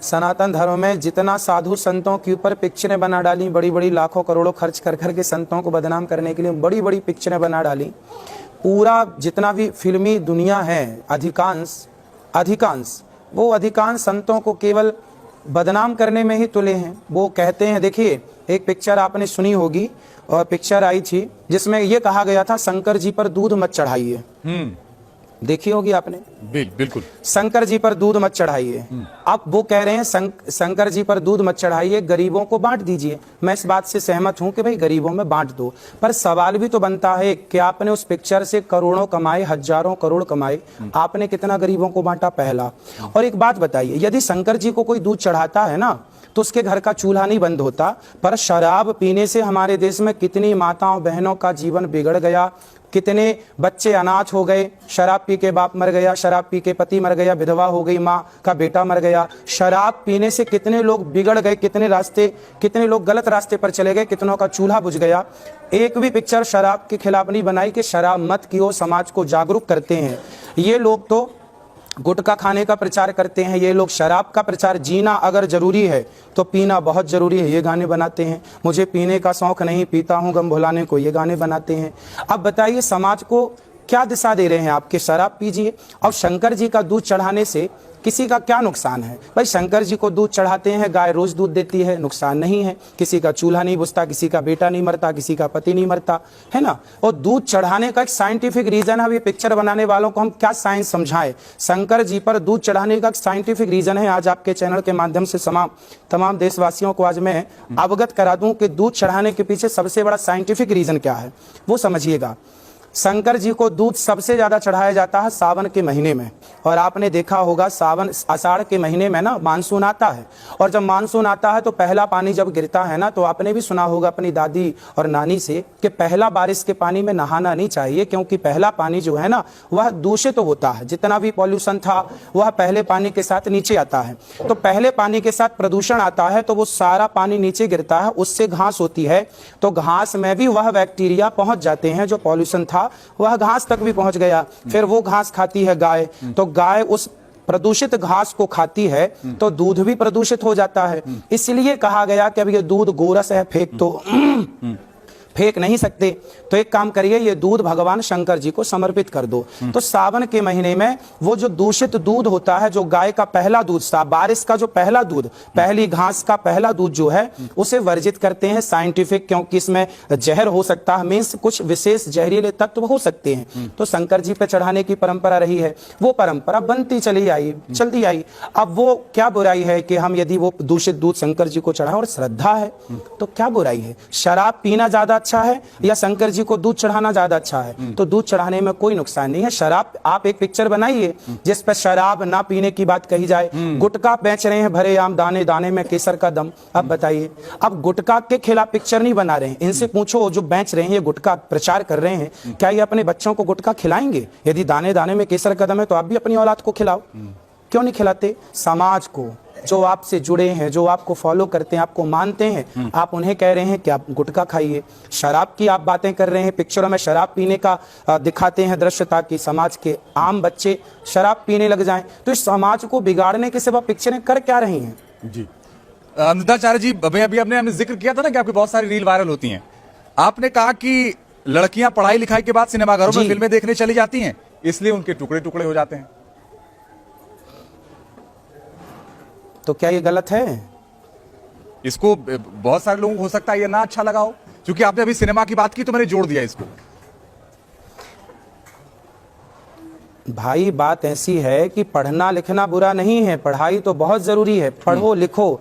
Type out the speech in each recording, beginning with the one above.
सनातन धर्म में जितना साधु संतों के ऊपर पिक्चरें बना डाली, बड़ी बड़ी लाखों करोड़ों खर्च कर करके संतों को बदनाम करने के लिए बड़ी बड़ी पिक्चरें बना डाली। पूरा जितना भी फिल्मी दुनिया है, अधिकांश वो अधिकांश संतों को केवल बदनाम करने में ही तुले हैं। वो कहते हैं, देखिए एक पिक्चर आपने सुनी होगी और पिक्चर आई थी जिसमें ये कहा गया था शंकर जी पर दूध मत चढ़ाइए। देखी होगी आपने? बिल्कुल। शंकर जी पर दूध मत चढ़ाइए। अब वो कह रहे हैं शंकर जी पर दूध मत चढ़ाइए, गरीबों को बांट दीजिए। मैं इस बात से सहमत हूं कि भाई गरीबों में बांट दो, पर सवाल भी तो बनता है कि आपने उस पिक्चर से करोड़ों कमाए, हजारों करोड़ कमाए, आपने कितना गरीबों को बांटा? पहला। और एक बात बताइए, यदि शंकर जी को कोई दूध चढ़ाता है ना तो उसके घर का चूल्हा नहीं बंद होता, पर शराब पीने से हमारे देश में कितनी माताओं बहनों का जीवन बिगड़ गया, कितने बच्चे अनाथ हो गए, शराब पी के बाप मर गया, शराब पी के पति मर गया, विधवा हो गई, माँ का बेटा मर गया। शराब पीने से कितने लोग बिगड़ गए, कितने लोग गलत रास्ते पर चले गए, कितनों का चूल्हा बुझ गया। एक भी पिक्चर शराब के खिलाफ नहीं बनाई कि शराब मत पियो, समाज को जागरूक करते हैं। ये लोग तो गुटखा खाने का प्रचार करते हैं, ये लोग शराब का प्रचार, जीना अगर जरूरी है तो पीना बहुत जरूरी है, ये गाने बनाते हैं। मुझे पीने का शौक नहीं, पीता हूं गम भुलाने को, ये गाने बनाते हैं। अब बताइए समाज को क्या दिशा दे रहे हैं आपके? शराब पीजिए। और शंकर जी का दूध चढ़ाने से किसी का क्या नुकसान है? भाई शंकर जी को दूध चढ़ाते हैं, गाय रोज दूध देती है, नुकसान नहीं है, किसी का चूल्हा नहीं बुझता, किसी का बेटा नहीं मरता, किसी का पति नहीं मरता, है ना। और दूध चढ़ाने का एक साइंटिफिक रीजन है। अब ये पिक्चर बनाने वालों को हम क्या साइंस समझाएं? शंकर जी पर दूध चढ़ाने का एक साइंटिफिक रीजन है। आज आपके चैनल के माध्यम से तमाम देशवासियों को आज मैं अवगत करा दूं कि दूध चढ़ाने के पीछे सबसे बड़ा साइंटिफिक रीजन क्या है, वो समझिएगा। शंकर जी को दूध सबसे ज्यादा चढ़ाया जाता है सावन के महीने में। और आपने देखा होगा सावन आषाढ़ के महीने में ना मानसून आता है, और जब मानसून आता है तो पहला पानी जब गिरता है ना, तो आपने भी सुना होगा अपनी दादी और नानी से कि पहला बारिश के पानी में नहाना नहीं चाहिए, क्योंकि पहला पानी जो है ना वह दूषित होता है। जितना भी पॉल्यूशन था वह पहले पानी के साथ नीचे आता है। तो पहले पानी के साथ प्रदूषण आता है तो वो सारा पानी नीचे गिरता है, उससे घास होती है, तो घास में भी वह बैक्टीरिया पहुंच जाते हैं। जो पॉल्यूशन था वह घास तक भी पहुंच गया। फिर वो घास खाती है गाय, तो गाय उस प्रदूषित घास को खाती है तो दूध भी प्रदूषित हो जाता है। इसलिए कहा गया कि अब ये दूध गोरस है, फेंक नहीं सकते, तो एक काम करिए, ये दूध भगवान शंकर जी को समर्पित कर दो। तो सावन के महीने में वो जो दूषित दूध होता है, जो गाय का पहला दूध, बारिश का जो पहला दूध, पहली घास का पहला दूध जो है, उसे वर्जित करते हैं साइंटिफिक, क्योंकि इसमें जहर हो सकता है, मीन्स कुछ विशेष जहरीले तत्व हो सकते हैं। तो शंकर जी पे चढ़ाने की परंपरा रही है, वो परंपरा बनती चली आई, चलती आई। अब वो क्या बुराई है कि हम यदि वो दूषित दूध शंकर जी को चढ़ाएं, और श्रद्धा है तो क्या बुराई है? शराब पीना ज्यादा अच्छा है या शंकर जी को दूध चढ़ाना ज्यादा अच्छा है? तो दूध चढ़ाने में कोई नुकसान नहीं है। शराब, आप एक पिक्चर बनाइए जिस पर शराब ना पीने की बात कही जाए। गुटखा बेच रहे हैं भरे आम, दाने दाने में केसर का दम। अब बताइए, अब गुटखा के खिलाफ पिक्चर नहीं बना रहे हैं, इनसे पूछो जो बेच रहे हैं, ये गुटखा प्रचार कर रहे हैं, क्या ये अपने बच्चों को गुटखा खिलाएंगे? यदि दाने दाने में केसर का दम है तो आप भी अपनी औलाद को खिलाओ, क्यों नहीं खिलाते? समाज को, जो आपसे जुड़े हैं, जो आपको फॉलो करते हैं, आपको मानते हैं, आप उन्हें कह रहे हैं कि आप गुटखा खाइए। शराब की आप बातें कर रहे हैं, पिक्चरों में शराब पीने का दिखाते हैं दृश्य, ताकि समाज के आम बच्चे शराब पीने लग जाएं। तो इस समाज को बिगाड़ने के सिवा पिक्चरें कर क्या रही हैं? जी अमृताचार्य जी, अभी हमने जिक्र किया था ना कि आपकी बहुत सारी रील वायरल होती हैं। आपने कहा कि लड़कियां पढ़ाई लिखाई के बाद सिनेमाघरों में फिल्में देखने चली जाती हैं, इसलिए उनके टुकड़े टुकड़े हो जाते हैं। तो क्या ये गलत है? इसको बहुत सारे लोगों को हो सकता है ये ना अच्छा लगा हो, क्योंकि आपने अभी सिनेमा की बात की तो मैंने जोड़ दिया इसको। भाई बात ऐसी है कि पढ़ना लिखना बुरा नहीं है, पढ़ाई तो बहुत जरूरी है, पढ़ो लिखो,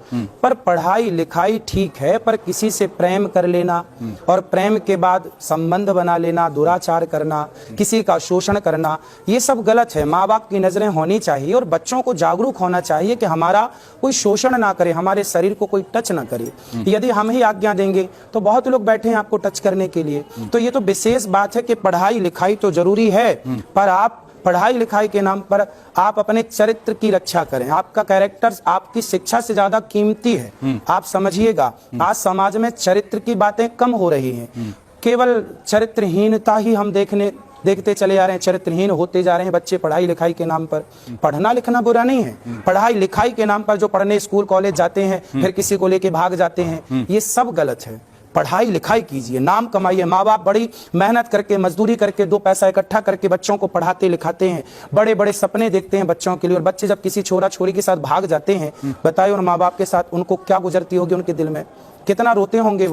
पर पढ़ाई लिखाई ठीक है, पर किसी से प्रेम कर लेना और प्रेम के बाद संबंध बना लेना, दुराचार करना, किसी का शोषण करना, ये सब गलत है। माँ बाप की नजरें होनी चाहिए और बच्चों को जागरूक होना चाहिए कि हमारा कोई शोषण ना करे, हमारे शरीर को कोई टच ना करे। यदि हम ही आज्ञा देंगे तो बहुत लोग बैठे हैं आपको टच करने के लिए। तो ये तो विशेष बात है कि पढ़ाई लिखाई तो जरूरी है, पर आप पढ़ाई लिखाई के नाम पर आप अपने चरित्र की रक्षा करें। आपका कैरेक्टर आपकी शिक्षा से ज्यादा कीमती है, आप समझिएगा। आज समाज में चरित्र की बातें कम हो रही हैं, केवल चरित्रहीनता ही हम देखने देखते चले जा रहे हैं, चरित्रहीन होते जा रहे हैं बच्चे पढ़ाई लिखाई के नाम पर। पढ़ना लिखना बुरा नहीं है, पढ़ाई लिखाई के नाम पर जो पढ़ने स्कूल कॉलेज जाते हैं फिर किसी को लेके भाग जाते हैं, ये सब गलत है। पढ़ाई लिखाई कीजिए, नाम कमाइए। माँ बाप बड़ी मेहनत करके मजदूरी करके 2 पैसा इकट्ठा करके बच्चों को पढ़ाते लिखाते हैं, बड़े बड़े सपने देखते हैं बच्चों के लिए, और बच्चे जब किसी छोरा छोरी के साथ भाग जाते हैं, बताइए उन माँ बाप के साथ उनको क्या गुजरती होगी, उनके दिल में कितना रोते होंगे वो।